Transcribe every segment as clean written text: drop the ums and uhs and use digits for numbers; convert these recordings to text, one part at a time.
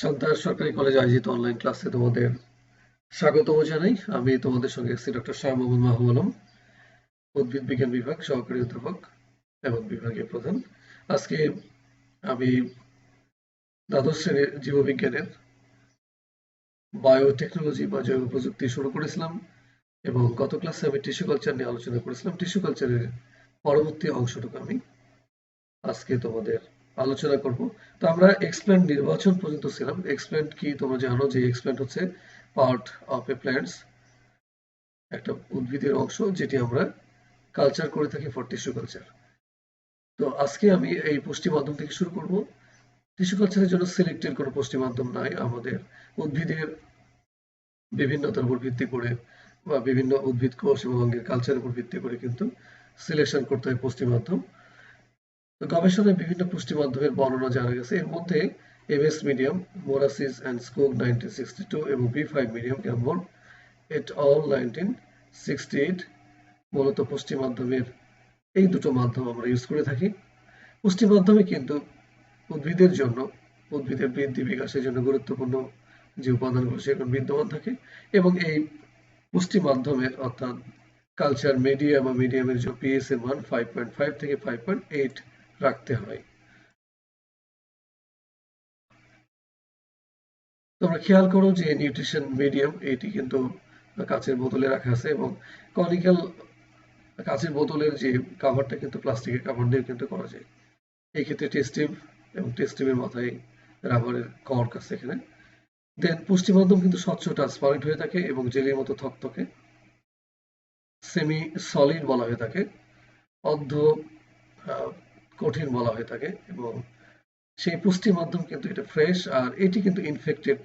সন্ধ্যার সরকারি কলেজে আয়োজিত অনলাইন ক্লাসে তোমাদের স্বাগতম জানাই। আমি তোমাদের সঙ্গে আছি ডক্টর শাহ মোহাম্মদ মাহবুব আলম, উদ্ভিদ বিজ্ঞান বিভাগ সহকারী অধ্যাপক এবং বিভাগীয় প্রধান। আজকে আমি দ্বাদশ শ্রেণীর জীববিজ্ঞানের বায়োটেকনোলজি বা জৈব প্রযুক্তি শুরু করেছিলাম এবং গত ক্লাসে আমি টিস্যু কালচার নিয়ে আলোচনা করেছিলাম। টিস্যু কালচারের পরবর্তী অংশটুকু আমি আজকে তোমাদের আলোচনা করব। তো আমরা এক্সপ্ল্যান্ট নির্বাচন পর্যন্ত ছিলাম। এক্সপ্ল্যান্ট কি তোমরা জানো যে এক্সপ্ল্যান্ট হচ্ছে পার্ট অফ এ প্ল্যান্টস, একটা উদ্ভিদের অংশ যেটি আমরা কালচার করে থাকি ফর টিস্যু কালচার। তো আজকে আমি এই পুষ্টি মাধ্যম থেকে শুরু করব। টিস্যু কালচারের জন্য সিলেক্টেড কোনো পুষ্টি মাধ্যম নাই। আমাদের উদ্ভিদের বিভিন্নতার উপর ভিত্তি করে বা বিভিন্ন উদ্ভিদ কোষ এবং অঙ্গের কালচারের উপর ভিত্তি করে কিন্তু সিলেকশন করতে হয় পুষ্টি মাধ্যম। তো গবেষণায় বিভিন্ন পুষ্টি মাধ্যমের বর্ণনা জানা গেছে। এর মধ্যে এমএস মিডিয়াম, মোরাসিস অ্যান্ড স্কোগ 1962 এবং বি5 মিডিয়াম, ক্যাম্বল এট অল 1968 মূলত পুষ্টি মাধ্যমের এই দুটো মাধ্যম আমরা ইউজ করে থাকি। পুষ্টি মাধ্যমে কিন্তু উদ্ভিদের জন্য, উদ্ভিদের বৃদ্ধি বিকাশের জন্য গুরুত্বপূর্ণ যে উপাদানগুলো সেগুলো বিদ্যমান থাকে এবং এই পুষ্টি মাধ্যমের অর্থাৎ কালচার মিডিয়া বা মিডিয়ামের যে পিএস এর মান 5.5 থেকে 5.8 রাখতে হয়। তোমরা খেয়াল করো যে নিউট্রিশন মিডিয়াম এটি কিন্তু কাচের বোতলে রাখা আছে এবং কনিক্যাল কাচের বোতলের যে কাভারটা কিন্তু প্লাস্টিকের কাভার দিয়ে কিন্তু করা যায়। এই ক্ষেত্রে টেস্ট টিউব এবং টেস্ট টিউবের মাথায় রাবারের কর্ক আছে এখানে। দেন পুষ্টি মাধ্যম কিন্তু স্বচ্ছ ট্রান্সপারেন্ট হয়ে থাকে এবং জেলির মতো থকথকে, সেমি সলিড বলা হয়ে থাকে, অর্ধ কঠিন বলা হয়ে থাকে এবং সেই পুষ্টি মাধ্যম কিন্তু এটা ফ্রেশ আর এটি কিন্তু ইনফেক্টেড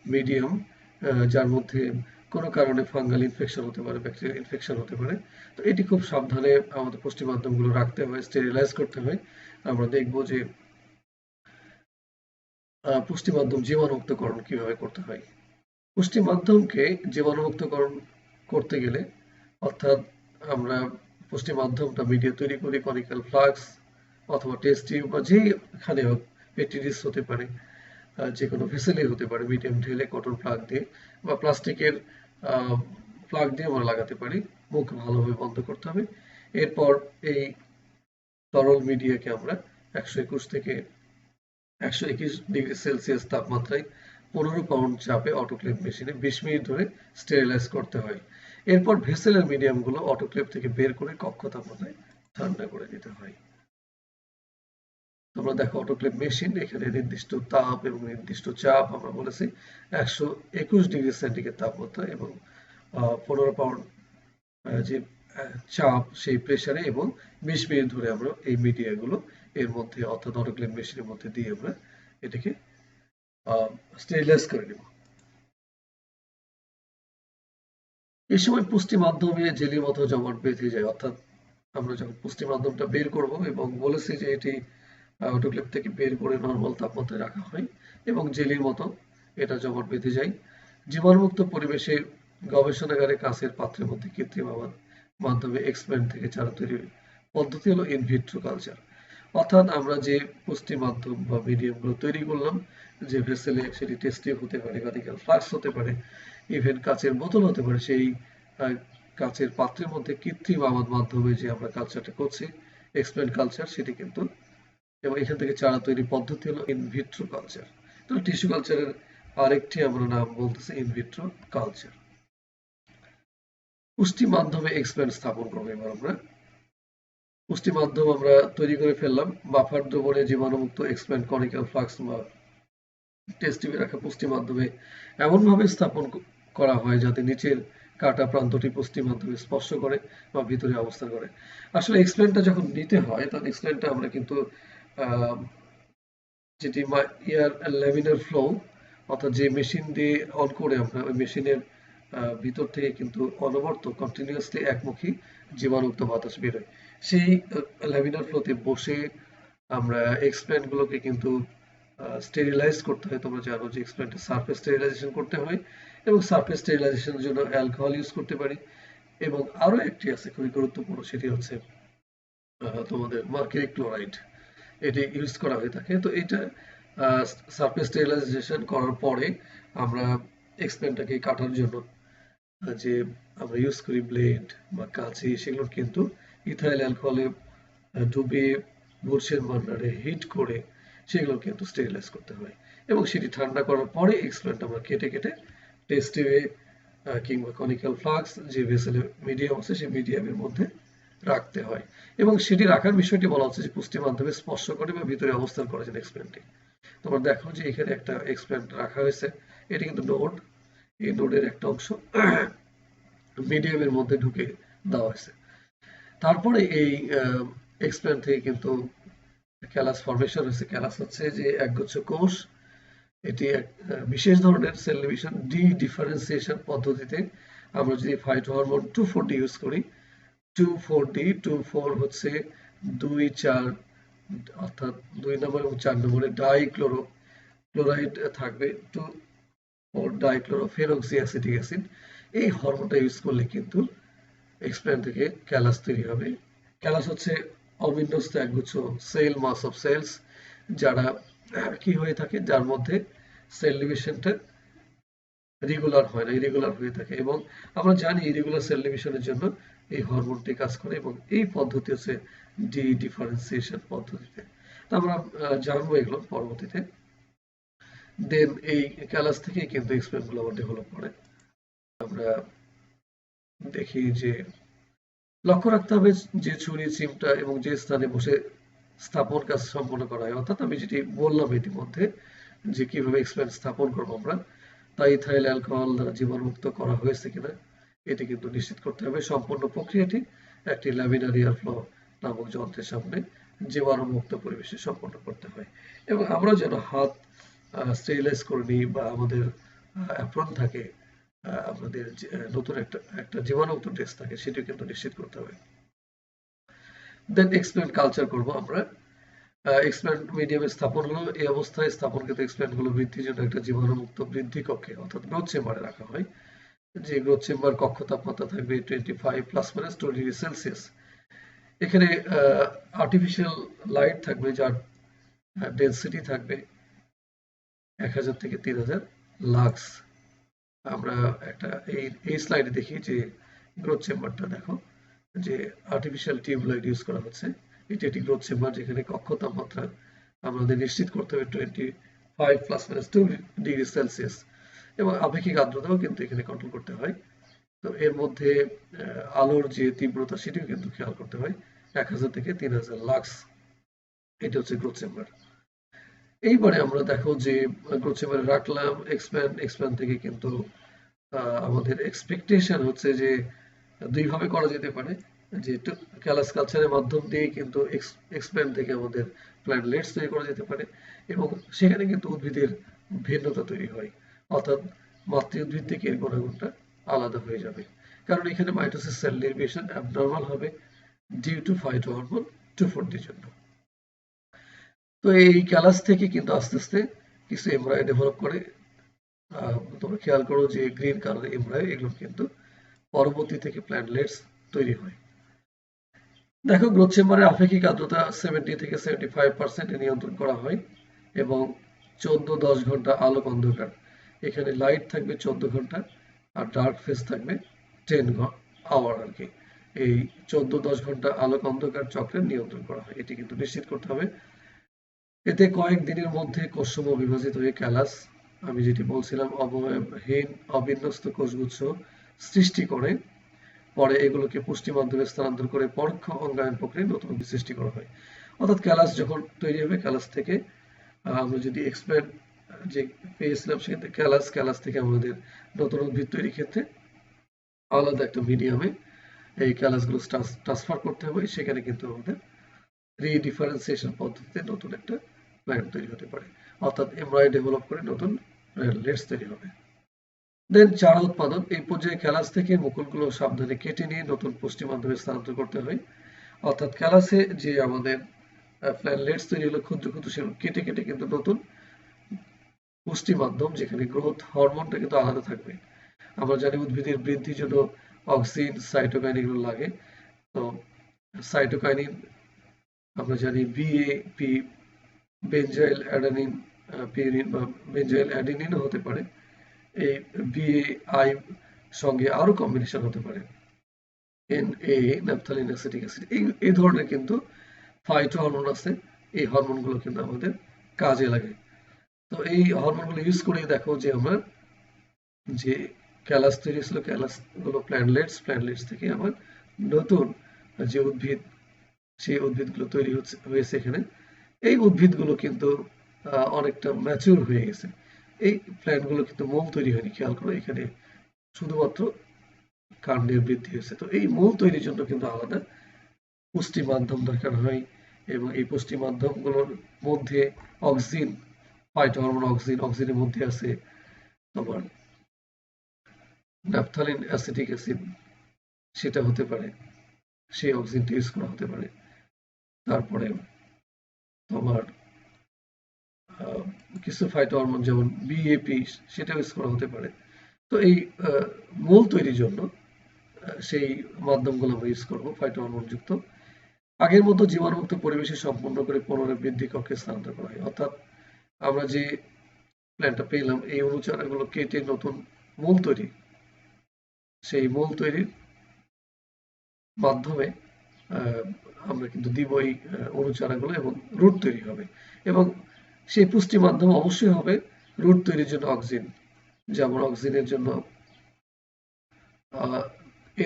মিডিয়াম, যার মধ্যে কোনো কারণে ফাঙ্গাল ইনফেকশন হতে পারে, ব্যাকটেরিয়াল ইনফেকশন হতে পারে। তো এটি খুব সাবধানে আমাদের পুষ্টি মাধ্যমগুলো রাখতে হয়, স্টেরিলাইজ করতে হয়। আমরা দেখব যে পুষ্টি মাধ্যম জীবাণুমুক্তকরণ কিভাবে করতে হয়। পুষ্টি মাধ্যমকে জীবাণুমুক্তকরণ করতে গেলে অর্থাৎ আমরা পুষ্টি মাধ্যমটা মিডিয়া তৈরি করি কনিক্যাল ফ্লাস্ক অথবা টেস্ট টিউব বা যেখানে হোক, পেট্রি ডিশ হতে পারে, যে কোনো ভেসেলে হতে পারে, মিডিয়াম ঢেলে কটন প্লাগ দিয়ে বা প্লাস্টিকের প্লাগ দিয়ে আমরা লাগাতে পারি। মুখ ভালোভাবে বন্ধ করতে হবে। এরপর এই তরল মিডিয়াকে আমরা 121 থেকে 121 ডিগ্রি সেলসিয়াস তাপমাত্রায় 15 পাউন্ড চাপে অটোক্লেভ মেশিনে 20 মিনিট ধরে স্টেরিলাইজ করতে হয়। এরপর ভেসেলের মিডিয়ামগুলো অটোক্লেভ থেকে বের করে কক্ষ তাপমাত্রায় ঠান্ডা করে দিতে হয়। তোমরা দেখো অটোক্লেভ মেশিন, এখানে নির্দিষ্ট তাপ এবং নির্দিষ্ট চাপ আমরা বলেছি 121 ডিগ্রি সেন্টিগ্রেড তাপমাত্রা এবং 15 পাউন্ড যে চাপ সেই প্রেসারে এবং 20 মিনিট ধরে আমরা এই মিডিয়াগুলো এর মধ্যে অর্থাৎ অটোক্লেভ মেশিনের মধ্যে দিয়ে আমরা এটাকে স্টেরিলাইজ করে নেব। এই সময় পুষ্টি মাধ্যমে জেলির মতো জমাট বেঁধে যায়, অর্থাৎ আমরা যখন পুষ্টি মাধ্যমটা বের করব এবং বলেছি যে এটি অটোক্লেভ থেকে বের করে নর্মাল তাপমাত্রায় রাখা হয় এবং জেলির মতো এটা জমাট বেঁধে যায়। জীবাণুমুক্ত পরিবেশে গবেষণাগারে কাঁচের পাত্রের মধ্যে কৃত্রিম মাধ্যমে এক্সপ্ল্যান্ট থেকে চারা তৈরির পদ্ধতি হলো ইনভিট্রো কালচার। অর্থাৎ আমরা যে পুষ্টি মাধ্যম বা মিডিয়ামগুলো তৈরি করলাম, যে ভেসেলে সেটি টেস্ট টিউব হতে পারে, কনিক্যাল ফ্লাস্ক হতে পারে, ইভেন কাচের বোতল হতে পারে, সেই কাচের পাত্রের মধ্যে কৃত্রিম আবাদ মাধ্যমে যে আমরা কালচারটা করছি এক্সপ্ল্যান্ট কালচার, সেটি কিন্তু এবং এখান থেকে চারা তৈরির পদ্ধতি হলো ইনভিট্রো কালচার। তো টিস্যু কালচারের আরেকটি আমরা নাম বলতেছি ইনভিট্রো কালচার। পুষ্টি মাধ্যমে এক্সপ্ল্যান্ট স্থাপন করবো এবার আমরা। পুষ্টি মাধ্যম আমরা তৈরি করে ফেললাম। বাফার দ্রবণে জীবাণুমুক্ত এক্সপ্ল্যান্ট কনিক্যাল ফ্লাস্ক বা টেস্ট টিউবে রাখা পুষ্টি মাধ্যমে এমনভাবে স্থাপন করা হয় যাতে নিচের কাটা প্রান্তটি পুষ্টি মাধ্যমে স্পর্শ করে বা ভিতরে অবস্থান করে। আসলে এক্সপ্ল্যান্টটা যখন নিতে হয় তখন এক্সপ্ল্যান্টটা আমরা কিন্তু যেটি ইয়ার ল্যামিনার ফ্লো অর্থাৎ যে মেশিন দিয়ে অন করে আমরা ওই মেশিনের ভিতর থেকে কিন্তু অনবরত কন্টিনিউয়াসলি একমুখী জীবাণুমুক্ত বাতাস বেরোয়। সেই ল্যামিনার ফ্লোতে বসে আমরা এক্সপ্ল্যান্ট গুলোকে কিন্তু স্টেরিলাইজ করতে হয়। তোমরা জানো যে এক্সপ্ল্যান্টের সারফেস স্টেরিলাইজেশন করতে হয় এবং সারফেস স্টেরিলাইজেশনের জন্য অ্যালকোহল ইউজ করতে পারি এবং আরো একটি আছে খুবই গুরুত্বপূর্ণ, সেটি হচ্ছে তোমাদের মার্কারি ক্লোরাইড, এটি ইউজ করা হয়ে থাকে। তো এটা সারফেস স্টেরিলাইজেশন করার পরে আমরা এক্সপ্ল্যান্টটাকে কাটার জন্য যে আমরা ইউজ করি ব্লেড বা কাঁচি, সেগুলো কিন্তু ইথাইল অ্যালকোহলে ডুবিয়ে বুরশের বার্নারে হিট করে সেগুলো কিন্তু স্টেরিলাইজ করতে হয় এবং সেটি ঠান্ডা করার পরে এক্সপ্ল্যান্ট আমরা কেটে কেটে টেস্ট টিউবে কিংবা কনিক্যাল ফ্লাক্স যে ভেসেলে মিডিয়াম আছে সেই মিডিয়ামের মধ্যে রাখতে হয় এবং সেটি রাখার বিষয়টি বলা হচ্ছে যে পুষ্টি মাধ্যমে স্পর্শ করে বা ভিতরে অবস্থান করে যেন এক্সপ্ল্যান্টটি। তোমরা দেখো যে এখানে একটা এক্সপ্ল্যান্ট রাখা হয়েছে, এটি কিন্তু নোড, এই নোডের একটা অংশ মিডিয়ামের মধ্যে ঢুকে দেওয়া হয়েছে। তারপরে এই এক্সপ্ল্যান্ট থেকে কিন্তু ক্যালাস ফরমেশন হয়েছে। ক্যালাস হচ্ছে যে একগুচ্ছ কোষ, এটি এক বিশেষ ধরনের সেল ডিভিশন ডি ডিফারেন্সিয়েশন পদ্ধতিতে আমরা যদি ফাইটো হরমোন 2,4-D ইউজ করি, 2,4-D 2,4 হচ্ছে 2,4 অর্থাৎ 2 নম্বর এবং 4 নম্বরে ক্লোরাইড থাকবে, 2,4 ডাইক্লোরোফেনক্সিঅ্যাসিটিক অ্যাসিড। এই হরমোনটা ইউজ করলে কিন্তু এক্সপ্ল্যান্ট থেকে ক্যালাস তৈরি হবে। ক্যালাস হচ্ছে অবিন্যস্ত একগুচ্ছ সেল মাস অফ সেলস যারা কি হয়ে থাকে, যার মধ্যে সেল ডিভিশনটা রেগুলার হয় না, ইরেগুলার হয়ে থাকে এবং আমরা জানি ইরেগুলার সেল ডিভিশনের জন্য এই হরমোনটি কাজ করে এবং এই পদ্ধতি হচ্ছে ডি ডিফারেন্সিয়েশন পদ্ধতিতে। তো আমরা জানবো এগুলো পরবর্তীতে। দেন এই ক্যালাস থেকেই কিন্তু এক্সপ্ল্যান্ট গুলো আবার ডেভেলপ করে। আমরা দেখি যে লক্ষ্য রাখতে হবে যে ছুরি, চিমটা এবং যে স্থানে বসে স্থাপন কাজ সম্পন্ন করা হয়, অর্থাৎ আমি যেটি বললাম ইতিমধ্যে যে কিভাবে এক্সপ্ল্যান্ট স্থাপন করবো আমরা, তাই ইথাইল অ্যালকোহল দ্বারা জীবাণুমুক্ত করা হয়েছে কিনা এটি কিন্তু নিশ্চিত করতে হবে। সম্পূর্ণ প্রক্রিয়াটি একটি ল্যামিনার এয়ার ফ্লো নামক যন্ত্রের সামনে জীবাণুমুক্ত পরিবেশে সম্পন্ন করতে হয় এবং আমরা যেন হাত স্টেরিলাইজ করে নিই বা আমাদের অ্যাপ্রন থাকে, আমাদের নতুন একটা জীবাণুমুক্ত ড্রেস থাকে, সেটি কিন্তু নিশ্চিত করতে হবে। দেন এক্সপ্ল্যান্ট কালচার করব আমরা। এক্সপ্ল্যান্ট মিডিয়ামে স্থাপন হলো, এই অবস্থায় স্থাপনকৃত এক্সপ্ল্যান্ট গুলো বৃদ্ধির জন্য একটা জীবাণুমুক্ত বৃদ্ধি কক্ষে অর্থাৎ গ্রোথ চেম্বারে রাখা হয়। যে গ্রোথ চেম্বার কক্ষ তাপমাত্রা থাকবে 25 ± 2 ডিগ্রি সেলসিয়াস। এখানে আর্টিফিশিয়াল লাইট থাকবে যার ডেন্সিটি থাকবে 1000 থেকে 3000 লাক্স। আমরা একটা এই স্লাইডে দেখি যে গ্রোথ চেম্বারটা দেখো যে আর্টিফিশিয়াল টিউবলাইট ইউজ করা হচ্ছে। এটি একটি গ্রোথ চেম্বার যেখানে কক্ষ তাপমাত্রা আমাদের নিশ্চিত করতে হবে 25 ± 2 ডিগ্রি সেলসিয়াস এবং আপেক্ষিক আর্দ্রতাও কিন্তু এখানে কন্ট্রোল করতে হয়। তো এর মধ্যে আলোর যে তীব্রতা সেটিও কিন্তু খেয়াল করতে হয়। 1000 থেকে 3000 লাক্স, এটা হচ্ছে গ্রোথ চেম্বার। এইবারে আমরা দেখো যে গ্রোথ চেম্বারে রাখলাম এক্সপ্যান্ড থেকে কিন্তু আমাদের এক্সপেকটেশন হচ্ছে যে দুইভাবে করা যেতে পারে, যে ক্যালাস কালচারের মাধ্যম দিয়ে কিন্তু এক্সপ্যান্ড থেকে আমাদের প্ল্যান্টলেটস তৈরি করা যেতে পারে এবং সেখানে কিন্তু উদ্ভিদের ভিন্নতা তৈরি হয়, অর্থাৎ মাতৃ উদ্ভিদ থেকে এর গুণাগুণটা আলাদা হয়ে যাবে, কারণ এখানে মাইটোসিস সেল ডিভিশন অ্যাবনর্মাল হবে due to phyto hormone 2,4-D জন্য। তো এই ক্যালাস থেকে কিন্তু আস্তে আস্তে কিছু এমব্রায়ো ডেভেলপ করে। তোমরা খেয়াল করো যে গ্রিন কালার এমব্রায়ো, এগুলো কিন্তু পরবর্তী থেকে প্ল্যান্টলেটস তৈরি হয়। দেখো গ্রোথ চেম্বারের আপেক্ষিক আর্দ্রতা 70 থেকে 75% নিয়ন্ত্রণ করা হয় এবং 14-10 ঘন্টা আলোক অন্ধকার, এখানে লাইট থাকবে 14 ঘন্টা আর ডার্ক ফেজ থাকবে 10 আওয়ার আর কি। এই 14-10 ঘন্টা আলোক অন্ধকার চক্রে নিয়ন্ত্রণ করা হয়, এটি কিন্তু নিশ্চিত করতে হবে। এতে কয়েক দিনের মধ্যে কোষসমূহ বিভাজিত হয়ে ক্যালাস, আমি যেটি বলছিলাম, অবয়বহীন অবিন্যস্ত কোষগুচ্ছ সৃষ্টি করে, পরে এগুলোকে পুষ্টি মাধ্যমে স্থানান্তর করে পরোক্ষ অঙ্গায়ন প্রক্রিয়ায় নতুন উদ্ভিদ সৃষ্টি করা হয়। অর্থাৎ ক্যালাস যখন তৈরি হবে, ক্যালাস থেকে আমরা যদি এক্সপ্ল্যান্ট যে পেয়েছিলাম সেক্ষেত্রে ক্যালাস থেকে আমাদের নতুন উদ্ভিদ তৈরির ক্ষেত্রে আলাদা একটা মিডিয়ামে এই ক্যালাসগুলো ট্রান্সফার করতে হবে, সেখানে কিন্তু আমাদের রিডিফারেন্সিয়েশন পদ্ধতিতে নতুন একটা প্ল্যান্ট তৈরি হতে পারে, অর্থাৎ এমব্রায়ো ডেভেলপ করে নতুন প্ল্যান্টলেটস তৈরি হবে। দেন চারা উৎপাদন, এই পর্যায়ে ক্যালাস থেকে মুকুলগুলো সাবধানে কেটে নিয়ে নতুন পুষ্টি মাধ্যমে স্থানান্তর করতে হয়, অর্থাৎ ক্যালাসে যে আমাদের প্ল্যান্টলেটস তৈরি হলো ক্ষুদ্র ক্ষুদ্র, সেগুলো কেটে কেটে কিন্তু নতুন পুষ্টি মাধ্যম যেখানে গ্রোথ হরমোনটা কিন্তু আলাদা থাকবে। আমরা জানি উদ্ভিদের বৃদ্ধির জন্য অক্সিন, সাইটোকাইন এগুলো লাগে। তো সাইটোকাইনিন আমরা জানি BAP, বেনজাইল অ্যাডেনিন পিউরিন বা বেঞ্জয়েল অ্যাডিনিনও হতে পারে। এই BAI সঙ্গে আরো কম্বিনেশন হতে পারে, NA ন্যাপথালিন অ্যাসিটিক অ্যাসিড। এই ধরনের কিন্তু ফাইটো হরমোন আছে, এই হরমোনগুলো কিন্তু আমাদের কাজে লাগে। তো এই হরমোনগুলো ইউজ করে দেখো যে আমার যে ক্যালাস তৈরি ছিল, ক্যালাস গুলো প্ল্যান্টলেটস থেকে আমার নতুন যে উদ্ভিদ, সেই উদ্ভিদগুলো তৈরি হয়েছে এখানে। এই উদ্ভিদগুলো কিন্তু অনেকটা ম্যাচিউর হয়ে গেছে। এই প্ল্যান্টগুলো কিন্তু মূল তৈরি হয়নি, খেয়াল করো, এখানে শুধুমাত্র কাণ্ডের বৃদ্ধি হয়েছে। তো এই মূল তৈরির জন্য কিন্তু আলাদা পুষ্টি মাধ্যম দরকার হয়, এবং এই পুষ্টি মাধ্যমগুলোর মধ্যে অক্সিন, ফাইটোহরমোন অক্সিনের মধ্যে আছে তোমার ন্যাপথালিন অ্যাসিটিক অ্যাসিড, সেটা হতে পারে, সেই অক্সিনটা ইউজ করা হতে পারে। তারপরে তোমার কিছু ফাইটোহরমোন যেমন BAP, সেটা ইউজ করা হতে পারে। তো এই মূল তৈরির জন্য সেই মাধ্যমগুলো আমরা ইউজ করবো ফাইটোহরমোন যুক্ত। আগের মতো জীবাণুমুক্ত পরিবেশে সম্পূর্ণ করে পুনরাবৃদ্ধি কক্ষে স্থানান্তর করা হয়। অর্থাৎ আমরা যে প্ল্যান্টটা পেলাম, এই অনুচারাগুলো কেটে নতুন মূল তৈরি, সেই মূল তৈরির মাধ্যমে আমরা কিন্তু দিব এই অনুচারাগুলো, এবং রুট তৈরি হবে। এবং সেই পুষ্টি মাধ্যম অবশ্যই হবে রুট তৈরির জন্য অক্সিন। যেমন অক্সিনের জন্য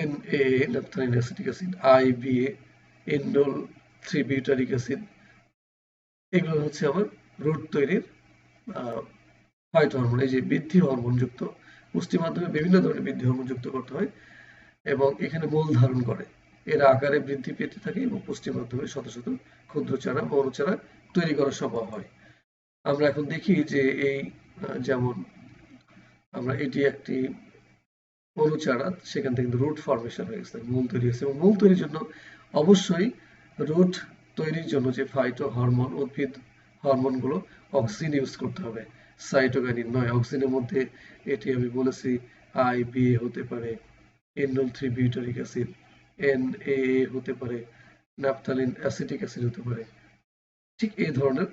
NA naphthalene acetic acid, IBA indole three butyric acid, এগুলো হচ্ছে আমার রুট তৈরির ফাইটোহরমোন। এই যে বৃদ্ধি হরমোন যুক্ত পুষ্টি মাধ্যমে বিভিন্ন ধরনের বৃদ্ধি হরমোন যুক্ত করতে হয়, এবং এখানে মূল ধারণ করে এরা আকারে বৃদ্ধি পেতে থাকে, এবং পুষ্টির মাধ্যমে শত শত ক্ষুদ্র চারা বা অনুচারা তৈরি করা সম্ভব হয়। আমরা এখন দেখি যে এই যেমন আমরা এটি একটি অনুচারা, সেখান থেকে কিন্তু রুট ফর্মেশন হয়ে গেছে, মূল তৈরি হয়েছে। এবং মূল তৈরির জন্য অবশ্যই রুট তৈরির জন্য যে ফাইটো হরমোন, উদ্ভিদ হরমোনগুলো, অক্সিন ইউজ করতে হবে, সাইটোকাইনিন নয়। অক্সিনের মধ্যে এটি আমি বলেছি IBA হতে পারে, ইন্ডোল 3-বিউটারিক অ্যাসিড, NAA হতে পারে, ন্যাপথালিন অ্যাসিটিক অ্যাসিড হতে পারে, ঠিক এই ধরনের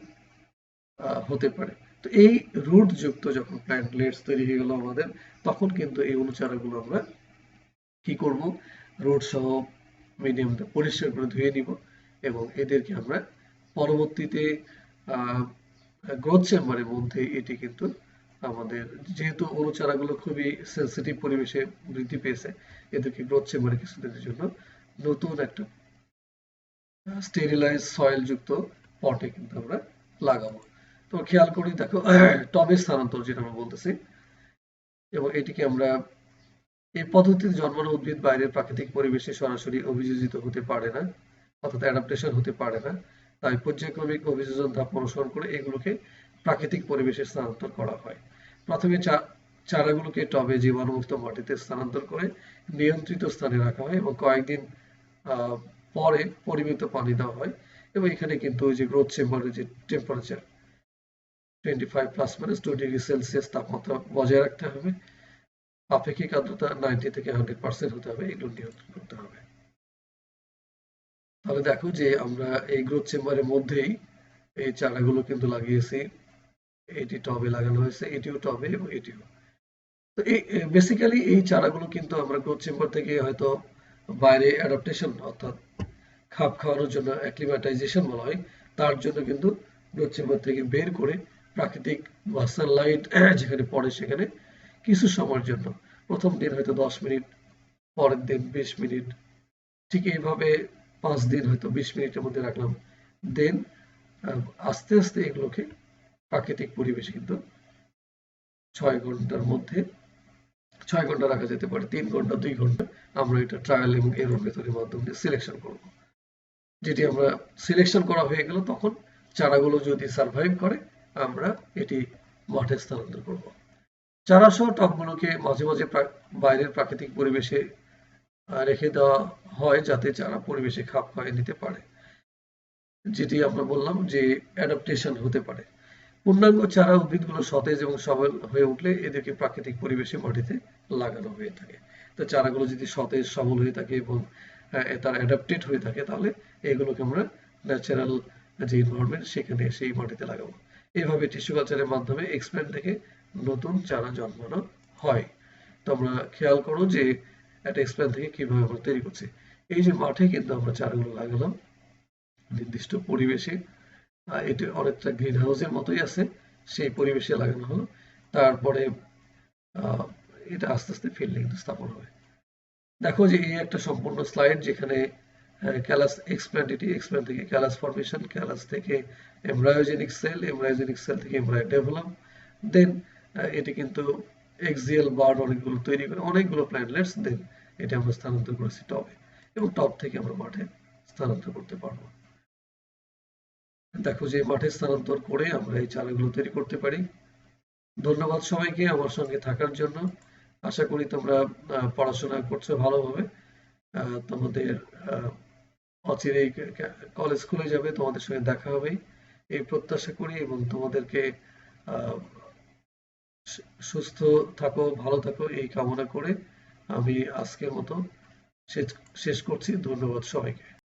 হতে পারে। তো এই রুট যুক্ত যখন প্ল্যান্টলেটস তৈরি হয়ে গেল আমাদের, তখন কিন্তু এই অনুচারাগুলো আমরা কি করব, রুট সহ মিডিয়ামটা পরিষ্কার করে ধুয়ে নিব, এবং এদেরকে আমরা পরবর্তীতে গ্রোথ চেম্বারের মধ্যে এটি কিন্তু আমাদের, যেহেতু অনুচারাগুলো খুবই সেন্সিটিভ পরিবেশে বৃদ্ধি পেয়েছে, এদেরকে গ্রোথ চেম্বারে কিছুদিনের জন্য নতুন একটা স্টেরিলাইজ সয়েল যুক্ত পটে কিন্তু আমরা লাগাবো। তো খেয়াল করি দেখো, টবে স্থানান্তর যেটা আমরা বলতেছি, এবং এটিকে আমরা এই পদ্ধতিতে জন্মানো উদ্ভিদ বাইরের প্রাকৃতিক পরিবেশে সরাসরি অভিযোজিত হতে পারে না, অর্থাৎ অ্যাডাপ্টেশন হতে পারে না। তাই পর্যায়ক্রমিক অভিযোজন ধাপ অনুসরণ করে এগুলোকে প্রাকৃতিক পরিবেশে স্থানান্তর করা হয়। প্রথমে চারাগুলোকে টবে জীবাণুমুক্ত মাটিতে স্থানান্তর করে নিয়ন্ত্রিত স্থানে রাখা হয়, এবং কয়েকদিন পরে পরিমিত পানি দেওয়া হয়। এবং এখানে কিন্তু ওই যে গ্রোথ চেম্বারের যে টেম্পারেচার 25+-2°C তাপমাত্রা বজায় রাখতে হবে, আপেক্ষিক আর্দ্রতা 90 থেকে 100% হতে হবে, এগুলো নিয়ন্ত্রণ করতে হবে। তাহলে দেখো যে আমরা এই গ্রোথ চেম্বারের মধ্যেই এই চারাগুলো কিন্তু লাগিয়েছি, এটি টবে লাগানো হয়েছে, এটিও টবে, এবং এটিও। তো এই বেসিক্যালি এই চারাগুলো কিন্তু আমরা গ্রোথ চেম্বার থেকে হয়তো বাইরে অ্যাডাপ্টেশন, অর্থাৎ খাপ খাওয়ানোর জন্য অ্যাক্লিমাটাইজেশন বলা হয়, তার জন্য কিন্তু গ্রোথ চেম্বার থেকে বের করে প্রাকৃতিক বা সানলাইট যেখানে পড়ে সেখানে কিছু সময়ের জন্য, প্রথম দিন হয়তো 10 মিনিট, পরের দিন 20 মিনিট, ঠিক এইভাবে 5 দিন হয়তো 20 মিনিটের মধ্যে রাখলাম। দেন আস্তে আস্তে এগুলোকে প্রাকৃতিক পরিবেশে কিন্তু 6 ঘন্টার মধ্যে, 6 ঘন্টা রাখা যেতে পারে, 3 ঘন্টা, 2 ঘন্টা, আমরা এটা ট্রায়াল এবং এরর মেথডের মাধ্যমে সিলেকশন করব। যেটি আমরা সিলেকশন করা হয়ে গেল, তখন চারাগুলো যদি সার্ভাইভ করে আমরা এটি মাঠে স্থানান্তর করব। চারা সহ টবগুলোকে মাঝে মাঝে বাইরের প্রাকৃতিক পরিবেশে রেখে দেওয়া হয়, যাতে চারা পরিবেশে খাপ খাইয়ে নিতে পারে, যেটি আমরা বললাম যে অ্যাডাপ্টেশন হতে পারে। পূর্ণাঙ্গ চারা উদ্ভিদগুলো সতেজ এবং সবল হয়ে উঠলে এদেরকে প্রাকৃতিক পরিবেশে মাটিতে লাগানো হয়ে থাকে। তো চারাগুলো যদি সতেজ সবল হয়ে থাকে এবং তারা অ্যাডাপ্টেড হয়ে থাকে, তাহলে এগুলোকে আমরা ন্যাচারাল যে এনভায়রনমেন্ট সেখানে সেই মাটিতে লাগাবো। এইভাবে টিস্যু কালচারের মাধ্যমে এক্সপ্ল্যান্ট থেকে নতুন চারা জন্মানো হয়। তোমরা খেয়াল করো যে একটা এক্সপ্ল্যান্ট থেকে কিভাবে আমরা তৈরি করছি। এই যে মাঠে কিন্তু আমরা চারাগুলো লাগালাম নির্দিষ্ট পরিবেশে, এটি অনেকটা গ্রিন হাউসের মতোই আছে, সেই পরিবেশে লাগানো হলো। তারপরে এটা আস্তে আস্তে ফিল্ডে কিন্তু স্থাপন হবে। দেখো যে এই একটা সম্পূর্ণ স্লাইড, যেখানে ক্যালাস এক্সপ্ল্যান্ট, এটি এক্সপ্ল্যান্ট থেকে ক্যালাস ফরমেশন, ক্যালাস থেকে এমব্রায়োজেনিক সেল, এমব্রায়োজেনিক সেল থেকে এমব্রায়ো ডেভেলপ, দেন এটি কিন্তু এক্সিয়াল বার্ড অনেকগুলো তৈরি করে, অনেকগুলো প্ল্যান্টলেটস, দেন এটা আমরা স্থানান্তর করেছি টবে, এবং টব থেকে আমরা মাঠে স্থানান্তর করতে পারবো। দেখো যে মাঠে স্থানান্তর করে আমরা এই চারাগুলো তৈরি করতে পারি। ধন্যবাদ সবাইকে আমার সঙ্গে থাকার জন্য। আশা করি তোমরা পড়াশোনা করছো ভালোভাবে। তোমাদের অচিরেই কলেজ খুলে যাবে, তোমাদের সঙ্গে দেখা হবে এই প্রত্যাশা করি, এবং তোমাদেরকে সুস্থ থাকো, ভালো থাকো এই কামনা করে আমি আজকের মতো শেষ করছি। ধন্যবাদ সবাইকে।